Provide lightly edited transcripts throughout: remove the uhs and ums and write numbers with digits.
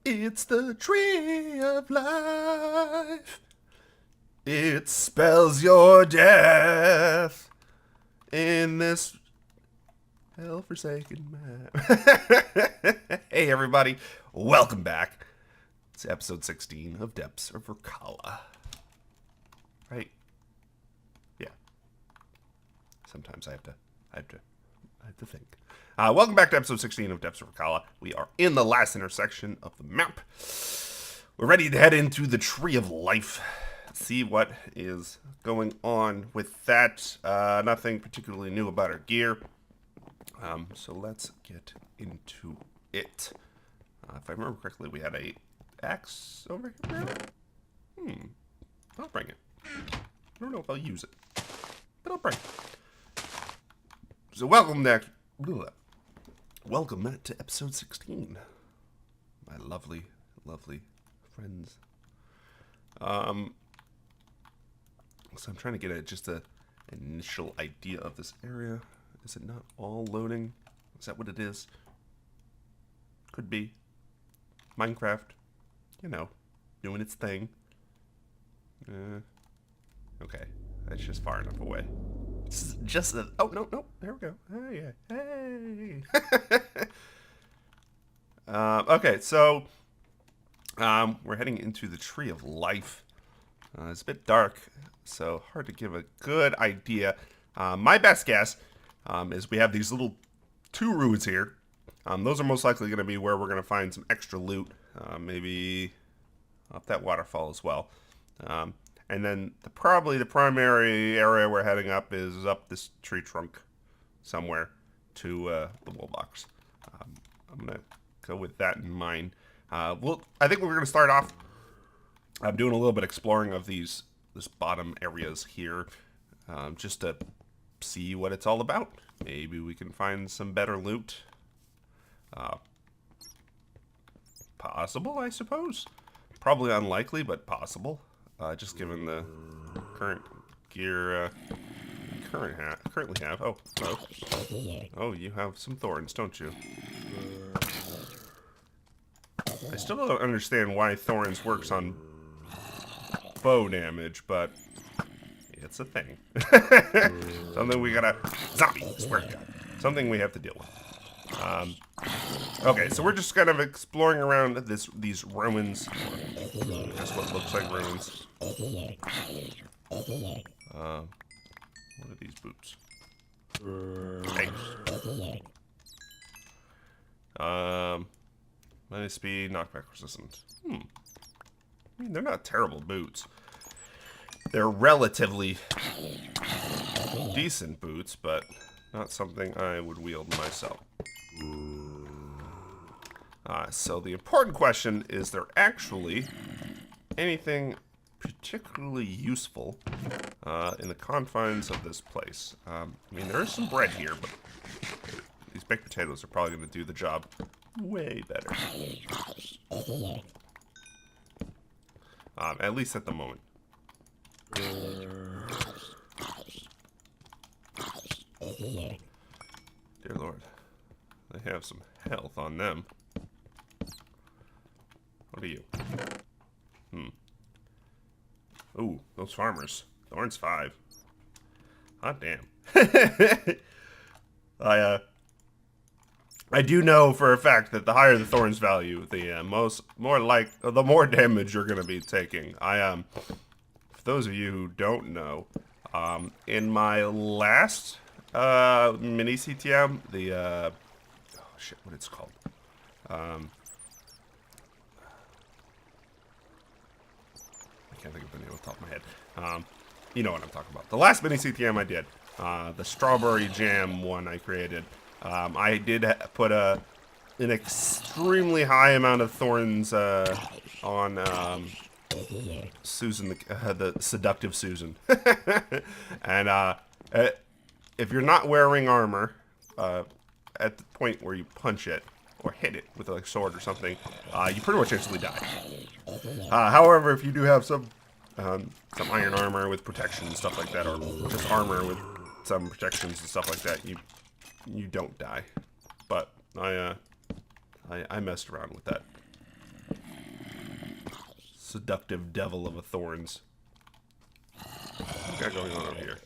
It's the tree of life. It spells your death in this hell-forsaken map. Hey, everybody. Welcome back. It's episode 16 of Depths of Irkalla. Right? Yeah. Sometimes I have to think. Welcome back to episode 16 of Depths of Irkalla. We are in the last intersection of the map. We're ready to head into the Tree of Life. See what is going on with that. Nothing particularly new about our gear. So let's get into it. If I remember correctly, we had a axe over here. I'll bring it. I don't know if I'll use it, but I'll bring it. So welcome to episode 16. My lovely, lovely friends. So I'm trying to get just an initial idea of this area. Is it not all loading? Is that what it is? Could be. Minecraft, doing its thing. Okay, that's just far enough away. This is just a... Oh, no, there we go. Hey. Okay, so we're heading into the Tree of Life. It's a bit dark, so hard to give a good idea. My best guess is we have these little two ruins here. Those are most likely going to be where we're going to find some extra loot, maybe up that waterfall as well. And then probably the primary area we're heading up is up this tree trunk somewhere to the wall box. I'm going to go with that in mind. I think we're going to start off doing a little bit exploring of this bottom areas here, just to see what it's all about. Maybe we can find some better loot. Possible, I suppose. Probably unlikely, but possible. Just given the current gear currently have. Oh, hello. Oh, you have some thorns, don't you? I still don't understand why thorns works on bow damage, but it's a thing. Something we gotta... Zombie! Swear to God. Something we have to deal with. Okay, so we're just kind of exploring around these ruins. Just what looks like ruins. What are these boots? Hey. Minus speed, knockback resistant. I mean, they're not terrible boots. They're relatively decent boots, but not something I would wield myself. So the important question, is there actually anything particularly useful in the confines of this place? I mean, there is some bread here, but these baked potatoes are probably going to do the job way better. At least at the moment. Dear Lord, they have some health on them. What are you? Ooh, those farmers. Thorns 5. Hot damn. I do know for a fact that the higher the thorns value, the more damage you're gonna be taking. For those of you who don't know, in my last mini CTM, oh shit, what it's called? I can't think of the name off the top of my head. You know what I'm talking about. The last mini CTM I did, the strawberry jam one I created. I did put an extremely high amount of thorns on Susan, the seductive Susan. And if you're not wearing armor at the point where you punch it or hit it with a sword or something, you pretty much instantly die. However, if you do have some iron armor with protection and stuff like that, or just armor with some protections and stuff like that, you don't die. But I messed around with that. seductive devil of a thorns. What's got going on over here?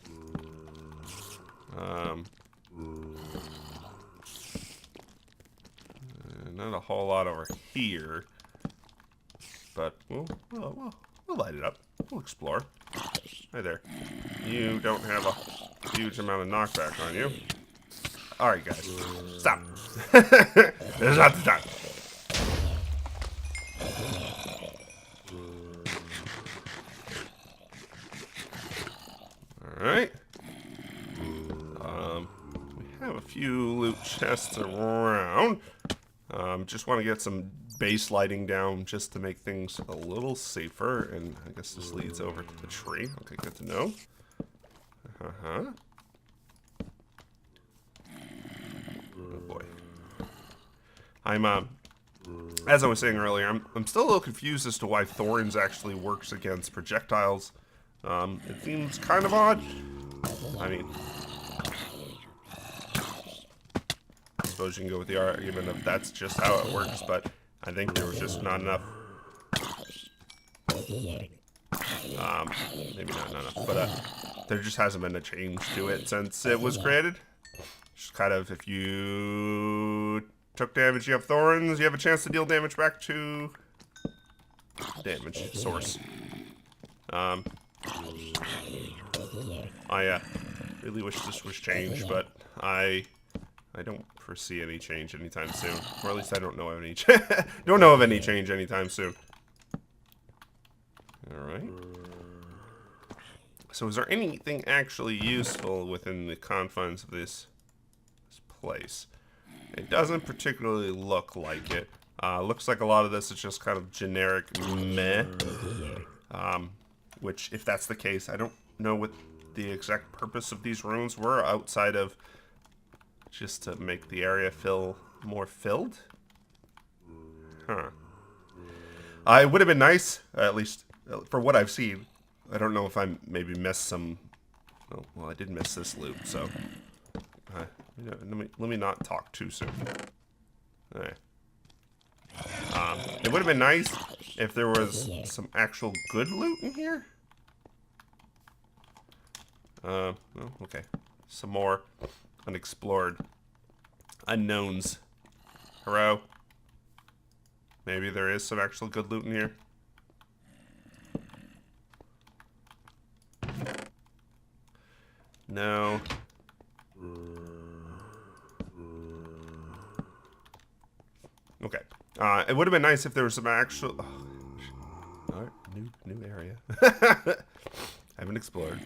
Not a whole lot over here, but we'll light it up. We'll explore. Hi there. You don't have a huge amount of knockback on you. All right, guys, stop. There's not the time. All right. We have a few loot chests around. Just want to get some base lighting down just to make things a little safer. And I guess this leads over to the tree. Okay, good to know. Oh boy. As I was saying earlier, I'm still a little confused as to why thorns actually works against projectiles. It seems kind of odd. I mean, I suppose you can go with the argument of that's just how it works, but I think there was just not enough. Maybe not enough, but there just hasn't been a change to it since it was created. Just kind of, if you took damage, you have thorns, you have a chance to deal damage back to damage source. I really wish this was changed, but I don't foresee any change anytime soon, or at least I don't know of any. Don't know of any change anytime soon. All right. So, is there anything actually useful within the confines of this place? It doesn't particularly look like it. Looks like a lot of this is just kind of generic meh. Which, if that's the case, I don't know what the exact purpose of these ruins were outside of just to make the area feel more filled. Huh. It would have been nice, at least for what I've seen. I don't know if I maybe missed some. Oh, well, I did miss this loot, so let me not talk too soon. All right. It would have been nice if there was some actual good loot in here. Oh, okay. Some more unexplored unknowns. Hello? Maybe there is some actual good loot in here. No. Okay. It would have been nice if there was some actual... Oh, all right, new area. Haven't explored.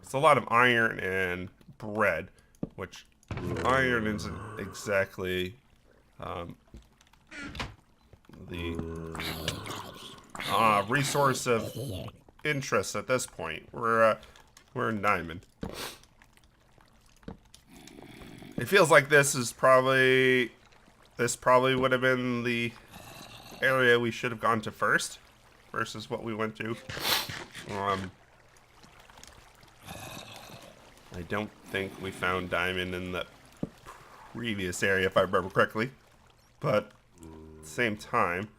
It's a lot of iron and bread, which iron isn't exactly the resource of interest at this point. We're in diamond. It feels like this probably would have been the area we should have gone to first versus what we went to. I don't think we found diamond in the previous area, if I remember correctly. But at the same time,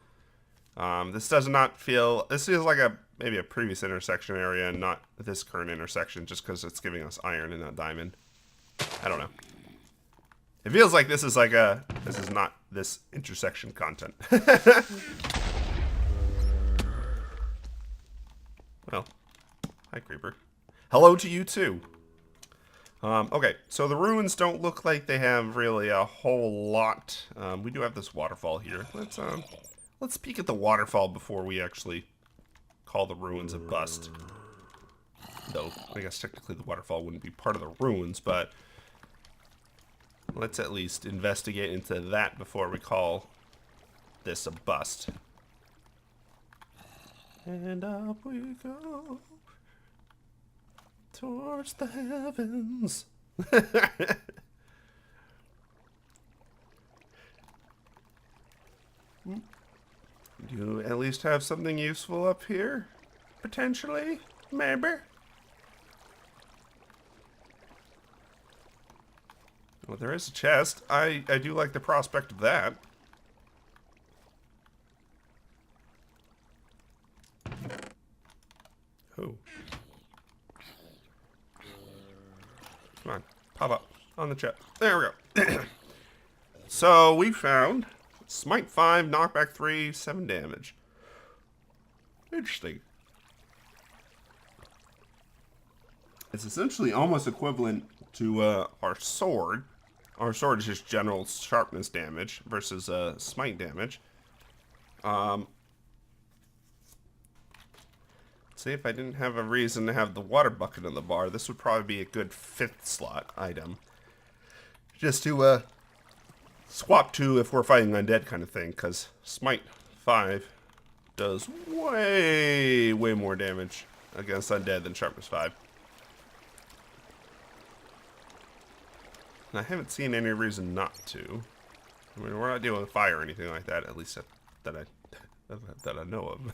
this does not feel... This feels like maybe a previous intersection area and not this current intersection, just because it's giving us iron and not diamond. I don't know. It feels like this is not this intersection content. Well, hi Creeper. Hello to you too. Okay, so the ruins don't look like they have really a whole lot. We do have this waterfall here. Let's peek at the waterfall before we actually call the ruins a bust. Though, I guess technically the waterfall wouldn't be part of the ruins, but let's at least investigate into that before we call this a bust. And up we go towards the heavens. Do you at least have something useful up here? Potentially? Maybe? Well, there is a chest. I do like the prospect of that. Oh. Come on. Pop up on the chat. There we go. So we found Smite 5, Knockback 3, 7 damage. Interesting. It's essentially almost equivalent to our sword. Our sword is just general sharpness damage versus smite damage. See, if I didn't have a reason to have the water bucket in the bar, this would probably be a good 5th slot item. Just to swap to if we're fighting undead kind of thing, because Smite 5 does way more damage against undead than Sharpness 5. And I haven't seen any reason not to. I mean, we're not dealing with fire or anything like that, at least that I know of.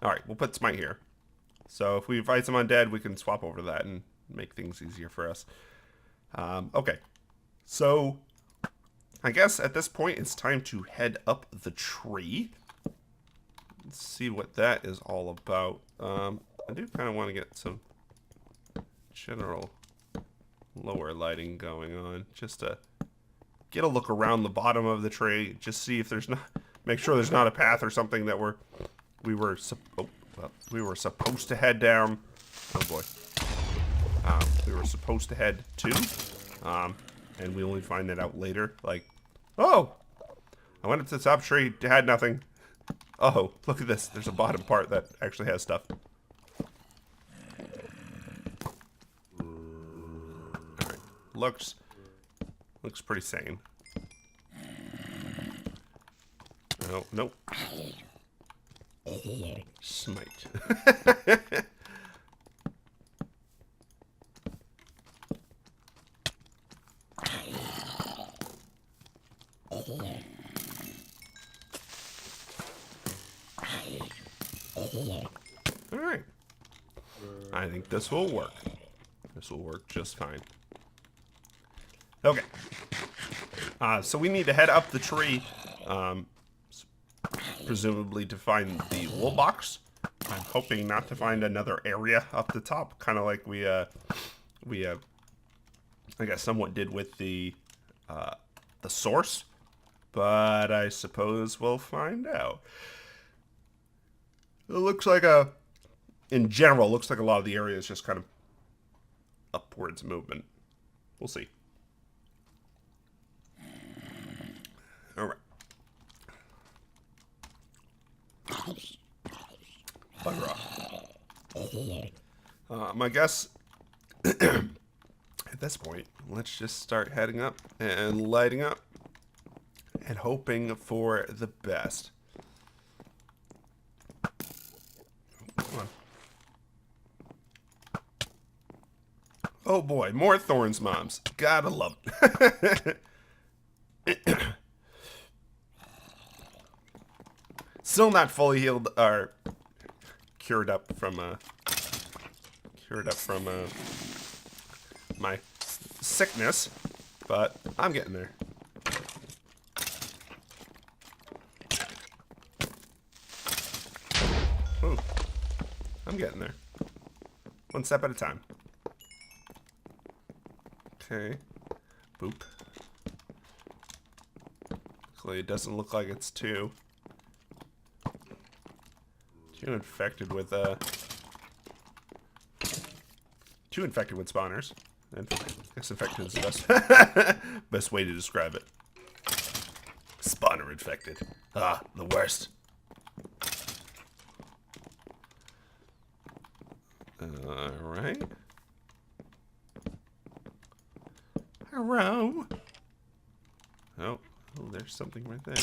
Alright, we'll put Smite here. So if we fight some undead, we can swap over to that and make things easier for us. Okay. So, I guess at this point it's time to head up the tree. Let's see what that is all about. I do kind of want to get some general lower lighting going on, just to get a look around the bottom of the tree, just see if there's not, make sure there's not a path or something that we were supposed to head down. Oh boy, we were supposed to head to, and we only find that out later. Like, oh, I went up to the top tree, had nothing. Oh, look at this. There's a bottom part that actually has stuff. Looks pretty sane. Oh, nope. Smite. Alright. I think this will work. This will work just fine. Okay. So we need to head up the tree, presumably to find the wool box. I'm hoping not to find another area up the top, kind of like we I guess somewhat did with the source, but I suppose we'll find out. It looks like in general, looks like a lot of the area is just kind of upwards movement. We'll see. Alright. Bugger off. My guess, at this point, let's just start heading up and lighting up and hoping for the best. Come on. Oh boy, more thorns, moms. Gotta love it. Still not fully healed or cured up from my sickness, but I'm getting there. Ooh, I'm getting there. One step at a time. Okay. Boop. Luckily, it doesn't look like it's too infected with spawners. And I guess infected is the best way to describe it. Spawner infected. Ah, the worst. Alright. Hello. Oh, there's something right there.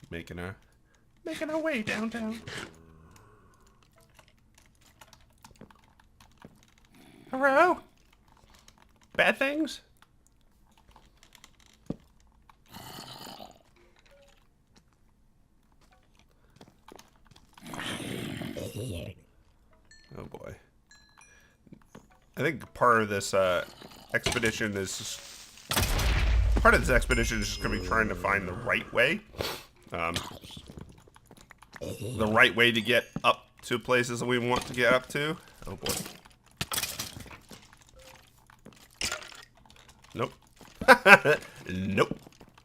Making our way downtown. Hello? Bad things? Oh boy. I think part of this expedition is just part of this expedition is just going to be trying to find the right way. The right way to get up to places that we want to get up to. Oh boy. Nope. Nope.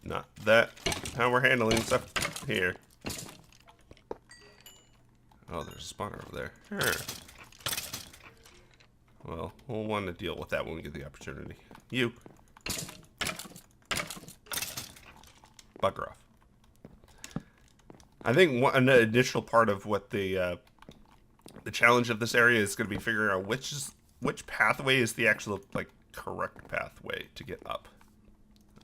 Not that. How we're handling stuff here. Oh, there's a spawner over there. Sure. Well, we'll want to deal with that when we get the opportunity. You. Bugger off. I think an additional part of what the challenge of this area is going to be figuring out which pathway is the actual correct pathway to get up.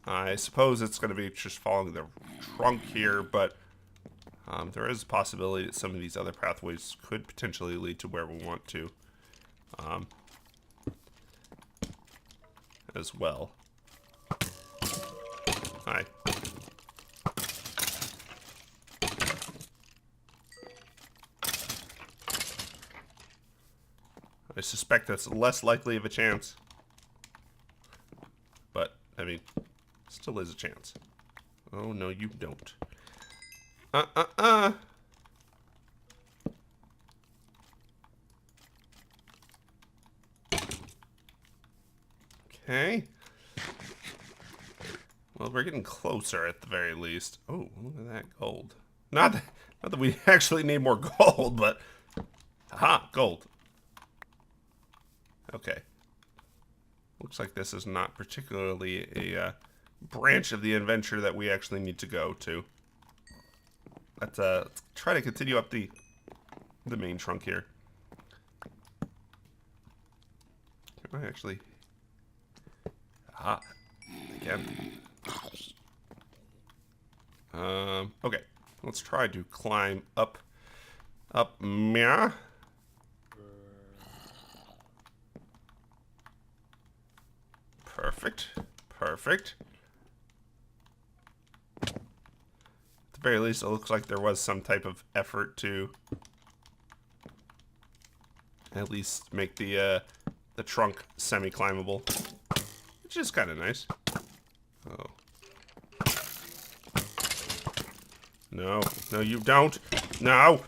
I suppose it's going to be just following the trunk here, but there is a possibility that some of these other pathways could potentially lead to where we want to, as well. Hi. I suspect that's less likely of a chance. But, I mean, still is a chance. Oh, no, you don't. Okay. Well, we're getting closer at the very least. Oh, look at that gold. Not that we actually need more gold, but... Aha, gold. Okay. Looks like this is not particularly a branch of the adventure that we actually need to go to. Let's try to continue up the main trunk here. Can I actually... Aha. Again. Okay. Let's try to climb up. Meh. Perfect. Perfect. At the very least, it looks like there was some type of effort to at least make the trunk semi-climbable, which is kind of nice. Oh. No. No, you don't. No!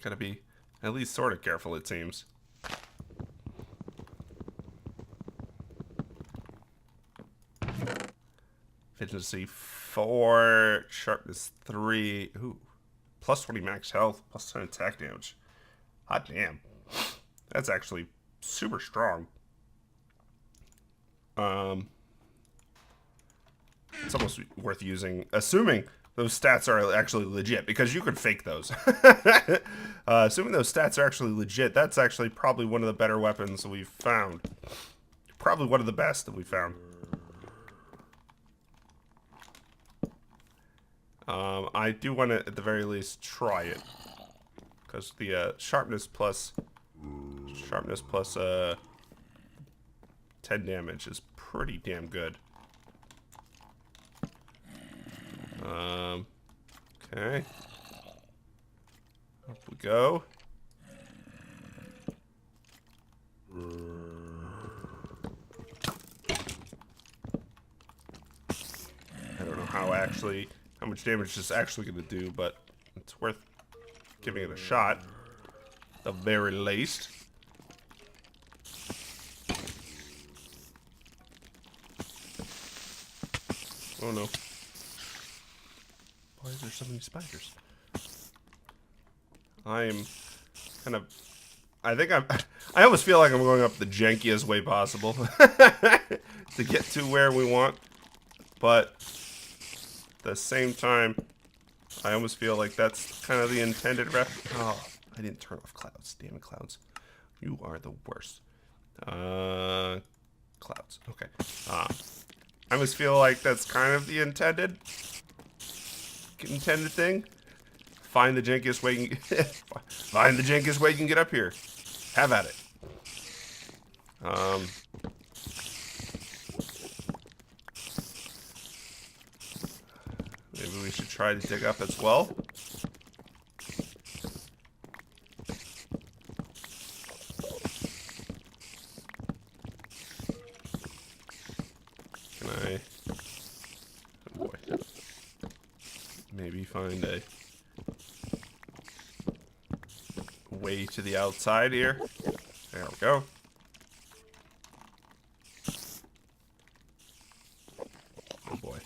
Gotta be at least sort of careful, it seems. Efficiency 4, sharpness 3. Ooh. Plus 20 max health, plus 10 attack damage. Hot damn. That's actually super strong. It's almost worth using, assuming those stats are actually legit, because you could fake those. Assuming those stats are actually legit, that's actually probably one of the better weapons that we've found. Probably one of the best that we found. I do want to, at the very least, try it. Because the sharpness plus 10 damage is pretty damn good. Okay. Up we go. I don't know how much damage this is actually going to do, but it's worth giving it a shot. At the very least. Oh no. Why is there so many spiders? I'm kind of... I almost feel like I'm going up the jankiest way possible to get to where we want. But at the same time, I almost feel like that's kind of the intended ref. Oh, I didn't turn off clouds. Damn it, clouds. You are the worst. Clouds. Okay. I almost feel like that's kind of the intended thing. Find the jankiest way you can find the jankiest way you can get up here. Have at it. Maybe we should try to dig up as well. Can I? Oh boy. Maybe find a way to the outside here. There we go. Oh boy.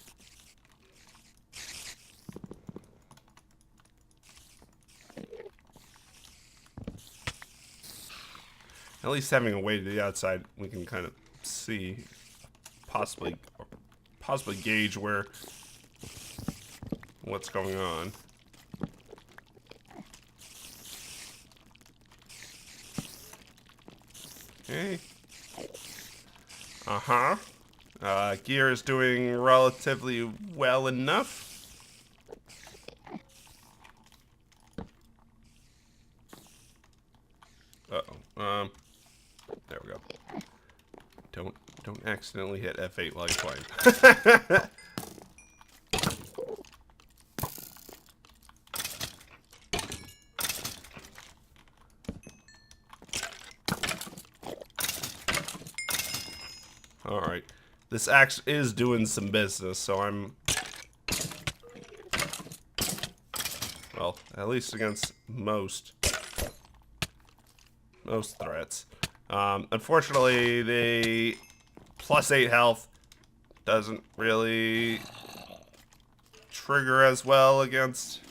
At least having a way to the outside, we can kind of see, possibly gauge what's going on. Okay. Gear is doing relatively well enough. Uh-oh. There we go. Don't accidentally hit F8 while you're playing. Alright. This axe is doing some business, so I'm... well, at least against most threats. Unfortunately, the +8 health doesn't really trigger as well against...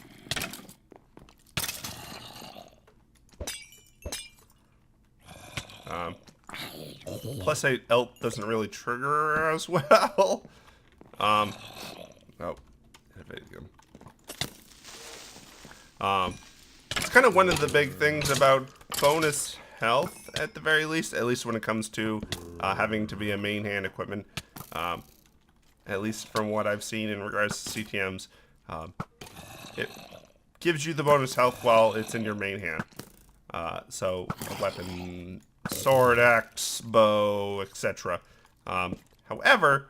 +8 health doesn't really trigger as well. Oh, it's kind of one of the big things about bonus health, at the very least when it comes to having to be a main hand equipment. At least from what I've seen in regards to CTMs, it gives you the bonus health while it's in your main hand. So a weapon, sword, axe, bow, etc. However,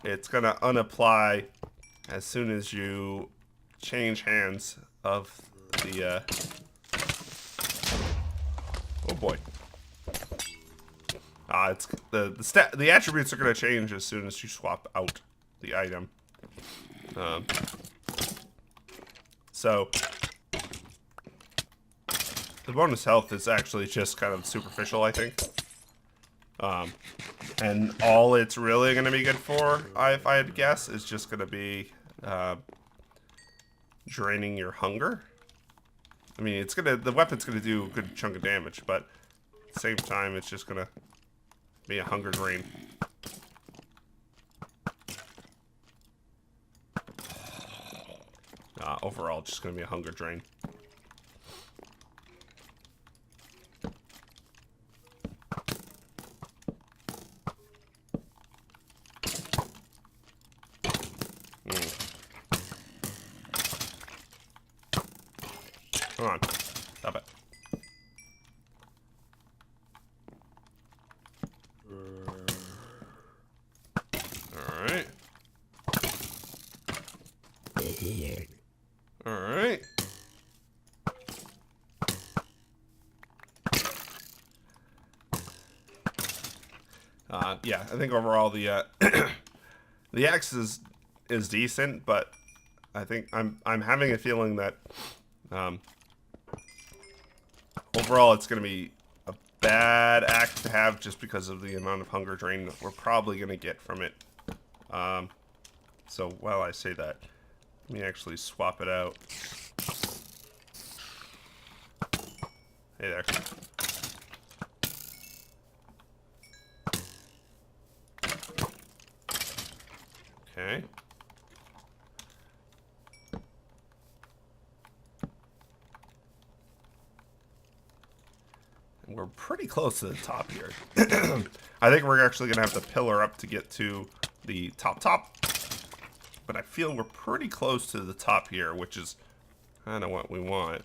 it's gonna unapply as soon as you change hands of the oh boy. It's the attributes are gonna change as soon as you swap out the item. So the bonus health is actually just kind of superficial, I think. And all it's really gonna be good for, if I had to guess, is just gonna be draining your hunger. I mean, the weapon's gonna do a good chunk of damage, but at the same time, it's just gonna be a hunger drain. Overall, just gonna be a hunger drain. Come on. Stop it. Alright. Alright. Yeah, I think overall the the axe is decent, but I think I'm having a feeling that overall it's going to be a bad axe to have just because of the amount of hunger drain that we're probably going to get from it. So while I say that, let me actually swap it out. Hey there. Okay. And we're pretty close to the top here. I think we're actually going to have to pillar up to get to the top. But I feel we're pretty close to the top here, which is kind of what we want.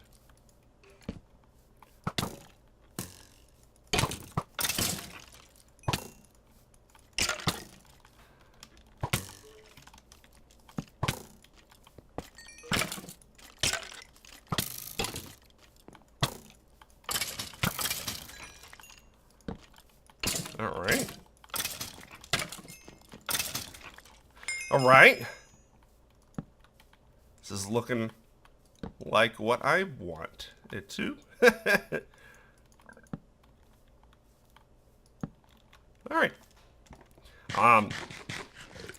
Alright. Alright. This is looking like what I want it to. Alright. I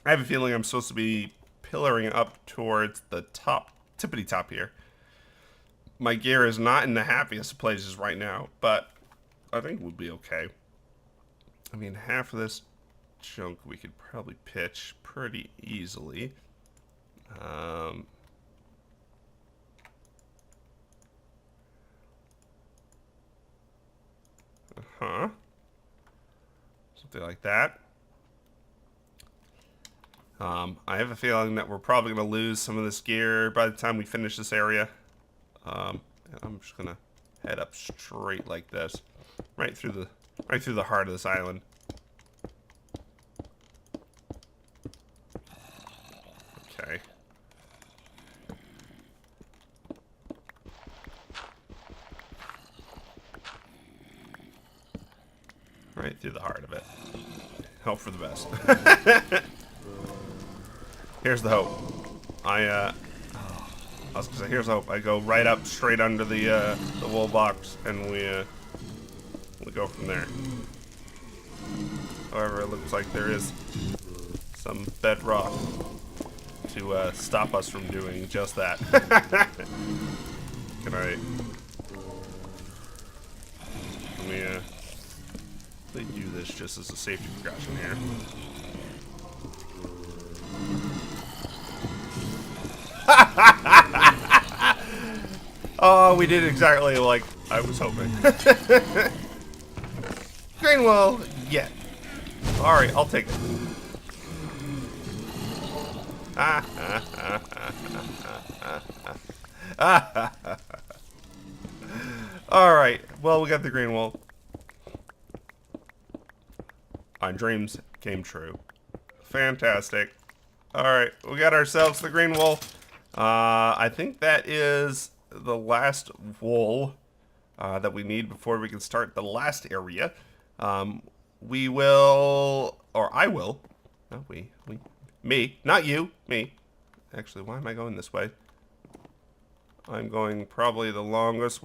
have a feeling I'm supposed to be pillaring up towards the top, tippity top here. My gear is not in the happiest of places right now, but I think we'll be okay. I mean, half of this chunk we could probably pitch pretty easily. Something like that. I have a feeling that we're probably going to lose some of this gear by the time we finish this area. And I'm just going to head up straight like this, right through the heart of this island. Okay. Right through the heart of it. Hope for the best. Here's the hope. I was gonna say, here's the hope. I go right up, straight under the wool box, and we go from there. However, it looks like there is some bedrock to stop us from doing just that. Can we do this just as a safety precaution here? Oh, we did exactly like I was hoping. Greenwell, yeah. Alright, I'll take it. Alright, well, we got the green wool. Our dreams came true. Fantastic. Alright, we got ourselves the green wool. I think that is the last wool that we need before we can start the last area. We will, or I will, not we, me, not you, me. Actually, why am I going this way? I'm going probably the longest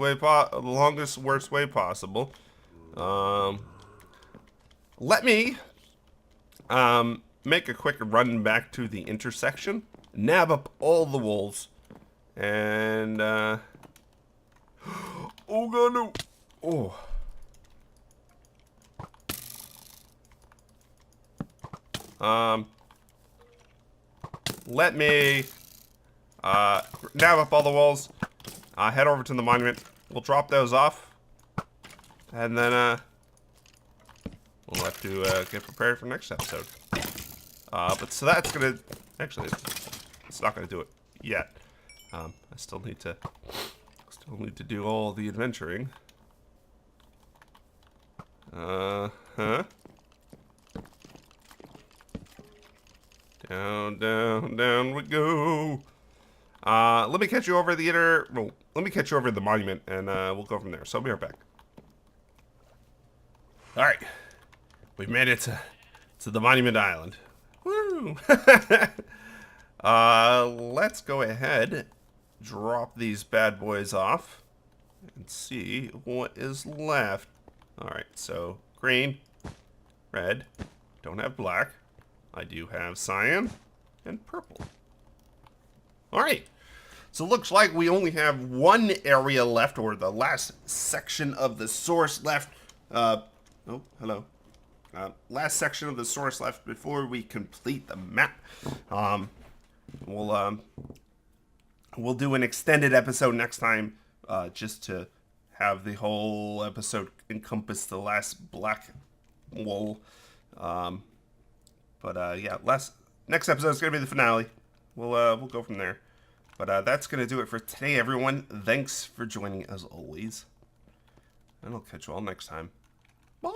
worst way possible. Let me make a quick run back to the intersection, nab up all the wolves, and oh god no! Oh. Let me nab up all the wolves, head over to the monument. We'll drop those off, and then we'll have to get prepared for next episode. But so that's gonna actually, it's not gonna do it yet. I still need to do all the adventuring. Down, down, down we go. Let me catch you over let me catch you over the monument, and we'll go from there. So I'll be right back. All right, we've made it to the Monument Island. Woo! Let's go ahead, drop these bad boys off, and see what is left. All right, so green, red, don't have black. I do have cyan and purple. All right, so it looks like we only have one area left, or the last section of the source left. Oh, hello. Last section of the source left before we complete the map. We'll do an extended episode next time, just to have the whole episode encompass the last black wool. Yeah, next episode is gonna be the finale. We'll go from there. But that's going to do it for today, everyone. Thanks for joining, as always. And I'll catch you all next time. Bye!